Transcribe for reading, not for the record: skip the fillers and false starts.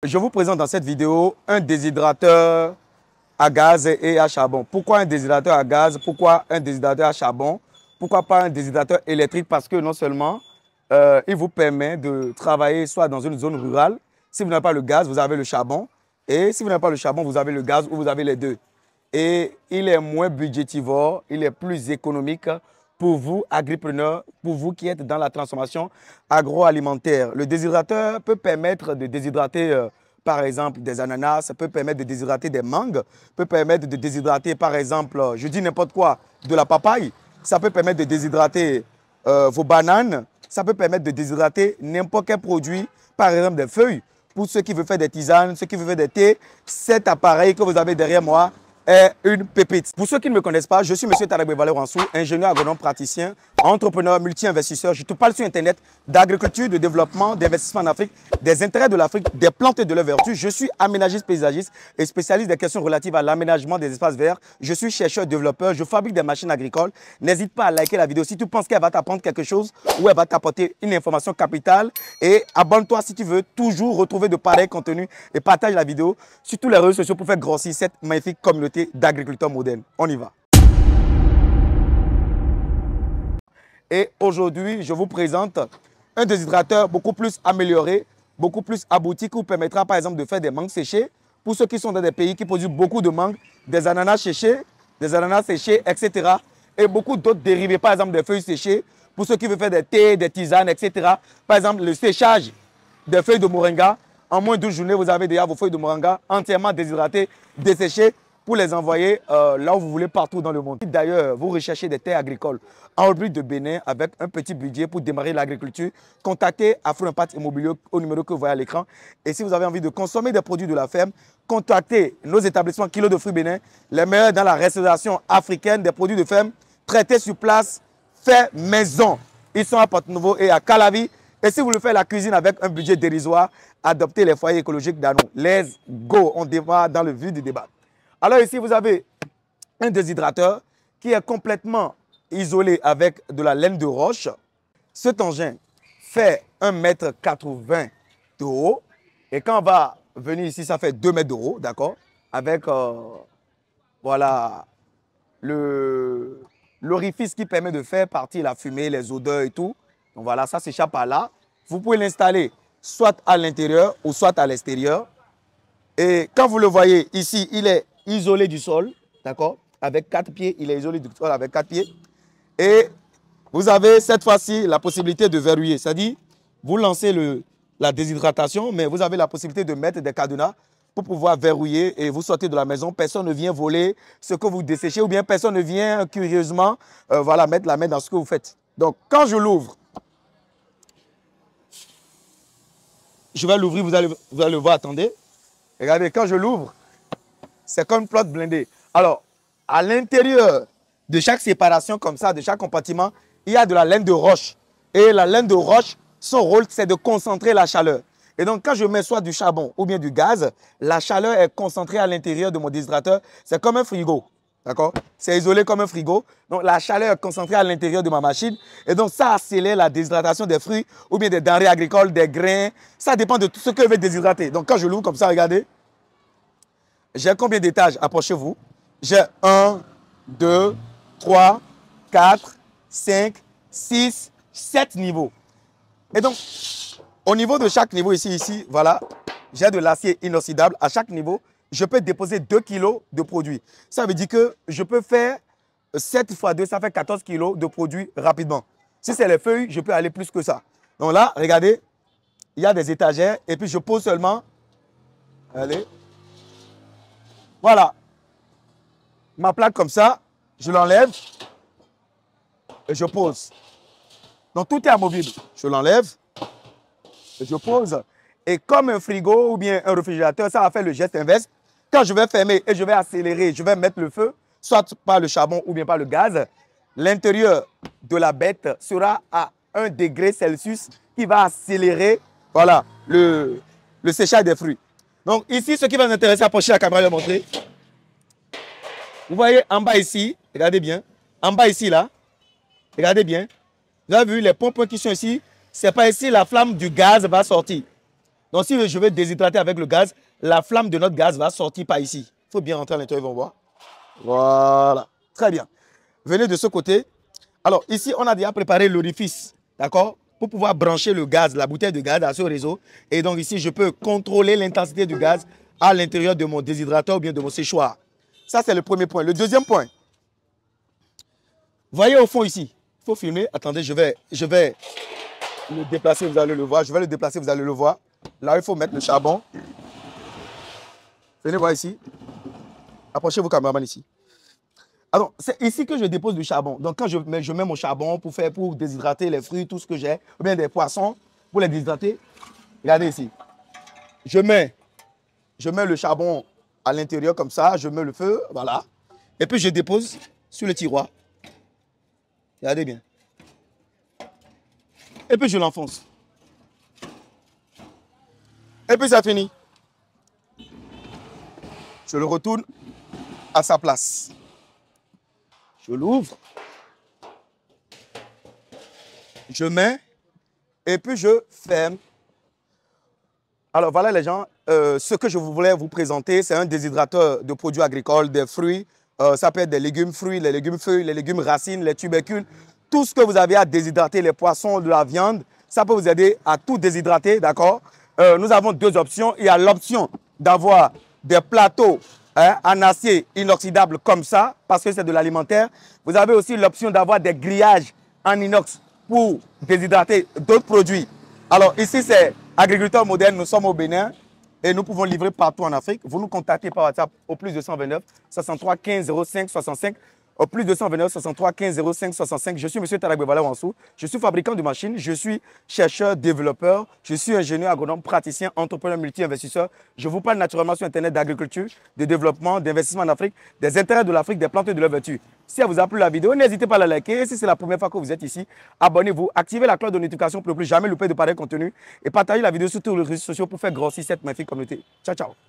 Je vous présente dans cette vidéo un déshydrateur à gaz et à charbon. Pourquoi un déshydrateur à gaz? Pourquoi un déshydrateur à charbon? Pourquoi pas un déshydrateur électrique? Parce que non seulement il vous permet de travailler soit dans une zone rurale, si vous n'avez pas le gaz, vous avez le charbon. Et si vous n'avez pas le charbon, vous avez le gaz ou vous avez les deux. Et il est moins budgétivore, il est plus économique pour vous, agripreneurs, pour vous qui êtes dans la transformation agroalimentaire. Le déshydrateur peut permettre de déshydrater, par exemple, des ananas, ça peut permettre de déshydrater des mangues, peut permettre de déshydrater, par exemple, je dis n'importe quoi, de la papaye. Ça peut permettre de déshydrater vos bananes. Ça peut permettre de déshydrater n'importe quel produit, par exemple des feuilles. Pour ceux qui veulent faire des tisanes, ceux qui veulent faire des thés, cet appareil que vous avez derrière moi est une pépite. Pour ceux qui ne me connaissent pas, je suis M. Tadagbe Valeransou, ingénieur agronome praticien, entrepreneur, multi-investisseur. Je te parle sur Internet d'agriculture, de développement, d'investissement en Afrique, des intérêts de l'Afrique, des plantes et de leurs vertus. Je suis aménagiste paysagiste et spécialiste des questions relatives à l'aménagement des espaces verts. Je suis chercheur, développeur, je fabrique des machines agricoles. N'hésite pas à liker la vidéo si tu penses qu'elle va t'apprendre quelque chose ou elle va t'apporter une information capitale. Et abonne-toi si tu veux toujours retrouver de pareils contenus et partage la vidéo sur tous les réseaux sociaux pour faire grossir cette magnifique communauté d'agriculteurs modernes. On y va. Et aujourd'hui, je vous présente un déshydrateur beaucoup plus amélioré, beaucoup plus abouti, qui vous permettra par exemple de faire des mangues séchées. Pour ceux qui sont dans des pays qui produisent beaucoup de mangues, des ananas séchés, etc. Et beaucoup d'autres dérivés, par exemple des feuilles séchées. Pour ceux qui veulent faire des thés, des tisanes, etc. Par exemple, le séchage des feuilles de moringa. En moins de 12 journées, vous avez déjà vos feuilles de moringa entièrement déshydratées, desséchées, pour les envoyer là où vous voulez, partout dans le monde. D'ailleurs, vous recherchez des terres agricoles en République de Bénin avec un petit budget pour démarrer l'agriculture, contactez Afro Impact Immobilier au numéro que vous voyez à l'écran. Et si vous avez envie de consommer des produits de la ferme, contactez nos établissements Kilo de fruits Bénin, les meilleurs dans la restauration africaine, des produits de ferme traités sur place, faits maison. Ils sont à Porte-Nouveau et à Calavi. Et si vous voulez faire la cuisine avec un budget dérisoire, adoptez les foyers écologiques d'Ano. Let's go, on démarre dans le vif du débat. Alors ici, vous avez un déshydrateur qui est complètement isolé avec de la laine de roche. Cet engin fait 1,80 m de haut. Et quand on va venir ici, ça fait 2 mètres de haut, d'accord? Avec, voilà, l'orifice qui permet de faire partir la fumée, les odeurs et tout. Donc voilà, ça s'échappe par là. Vous pouvez l'installer soit à l'intérieur ou soit à l'extérieur. Et quand vous le voyez ici, il est isolé du sol, d'accord? Avec 4 pieds, il est isolé du sol avec 4 pieds. Et vous avez cette fois-ci la possibilité de verrouiller. C'est-à-dire, vous lancez la déshydratation, mais vous avez la possibilité de mettre des cadenas pour pouvoir verrouiller et vous sortez de la maison. Personne ne vient voler ce que vous desséchez ou bien personne ne vient curieusement voilà, mettre la main dans ce que vous faites. Donc, quand je l'ouvre, je vais l'ouvrir, vous allez le voir, attendez. Regardez, quand je l'ouvre, c'est comme une flotte blindée. Alors, à l'intérieur de chaque séparation comme ça, de chaque compartiment, il y a de la laine de roche. Et la laine de roche, son rôle, c'est de concentrer la chaleur. Et donc, quand je mets soit du charbon ou bien du gaz, la chaleur est concentrée à l'intérieur de mon déshydrateur. C'est comme un frigo. D'accord? C'est isolé comme un frigo. Donc, la chaleur est concentrée à l'intérieur de ma machine. Et donc, ça accélère la déshydratation des fruits ou bien des denrées agricoles, des grains. Ça dépend de tout ce que je vais déshydrater. Donc, quand je l'ouvre comme ça, regardez. J'ai combien d'étages? Approchez-vous. J'ai 1, 2, 3, 4, 5, 6, 7 niveaux. Et donc, au niveau de chaque niveau ici, voilà, j'ai de l'acier inoxydable. À chaque niveau, je peux déposer 2 kg de produits. Ça veut dire que je peux faire 7 x 2, ça fait 14 kg de produits rapidement. Si c'est les feuilles, je peux aller plus que ça. Donc là, regardez, il y a des étagères et puis je pose seulement, allez, voilà, ma plaque comme ça, je l'enlève et je pose. Donc tout est amovible. Je l'enlève et je pose. Et comme un frigo ou bien un réfrigérateur, ça va faire le geste inverse. Quand je vais fermer et je vais accélérer, je vais mettre le feu, soit par le charbon ou bien par le gaz, l'intérieur de la bête sera à 1 degré Celsius qui va accélérer voilà, le séchage des fruits. Donc ici, ce qui va nous intéresser, approcher la caméra et le montrer. Vous voyez en bas ici, regardez bien, en bas ici là, regardez bien. Vous avez vu les pompes qui sont ici, c'est pas ici la flamme du gaz va sortir. Donc, si je veux déshydrater avec le gaz, la flamme de notre gaz va sortir par ici. Il faut bien rentrer à l'intérieur, ils vont voir. Voilà. Très bien. Venez de ce côté. Alors, ici, on a déjà préparé l'orifice, d'accord, pour pouvoir brancher le gaz, la bouteille de gaz à ce réseau. Et donc, ici, je peux contrôler l'intensité du gaz à l'intérieur de mon déshydrateur ou bien de mon séchoir. Ça, c'est le premier point. Le deuxième point. Voyez au fond ici. Il faut filmer. Attendez, je vais le déplacer, vous allez le voir. Je vais le déplacer, vous allez le voir. Là, il faut mettre le charbon. Venez voir ici. Approchez vos caméramans ici. Alors, c'est ici que je dépose du charbon. Donc, quand je mets mon charbon pour déshydrater les fruits, tout ce que j'ai, ou bien des poissons, pour les déshydrater, regardez ici. Je mets le charbon à l'intérieur comme ça, je mets le feu, voilà. Et puis, je dépose sur le tiroir. Regardez bien. Et puis, je l'enfonce. Et puis, ça finit. Je le retourne à sa place. Je l'ouvre. Je mets. Et puis, je ferme. Alors, voilà les gens. Ce que je voulais vous présenter, c'est un déshydrateur de produits agricoles, des fruits. Ça peut être des légumes fruits, les légumes feuilles, les légumes racines, les tubercules. Tout ce que vous avez à déshydrater, les poissons, de la viande, ça peut vous aider à tout déshydrater, d'accord? Nous avons deux options. Il y a l'option d'avoir des plateaux en acier inoxydable comme ça, parce que c'est de l'alimentaire. Vous avez aussi l'option d'avoir des grillages en inox pour déshydrater d'autres produits. Alors ici, c'est Agriculteurs Modernes, nous sommes au Bénin et nous pouvons livrer partout en Afrique. Vous nous contactez par WhatsApp au plus 229 63 15 05 65. Au plus 229 63 15 05 65. Je suis M. Talagbevala Wansou. Je suis fabricant de machines. Je suis chercheur, développeur. Je suis ingénieur agronome, praticien, entrepreneur, multi-investisseur. Je vous parle naturellement sur Internet d'agriculture, de développement, d'investissement en Afrique, des intérêts de l'Afrique, des plantes et de leur vertu. Si elle vous a plu la vidéo, n'hésitez pas à la liker. Et si c'est la première fois que vous êtes ici, abonnez-vous, activez la cloche de notification pour ne plus jamais louper de pareils contenus et partagez la vidéo sur tous les réseaux sociaux pour faire grossir cette magnifique communauté. Ciao, ciao.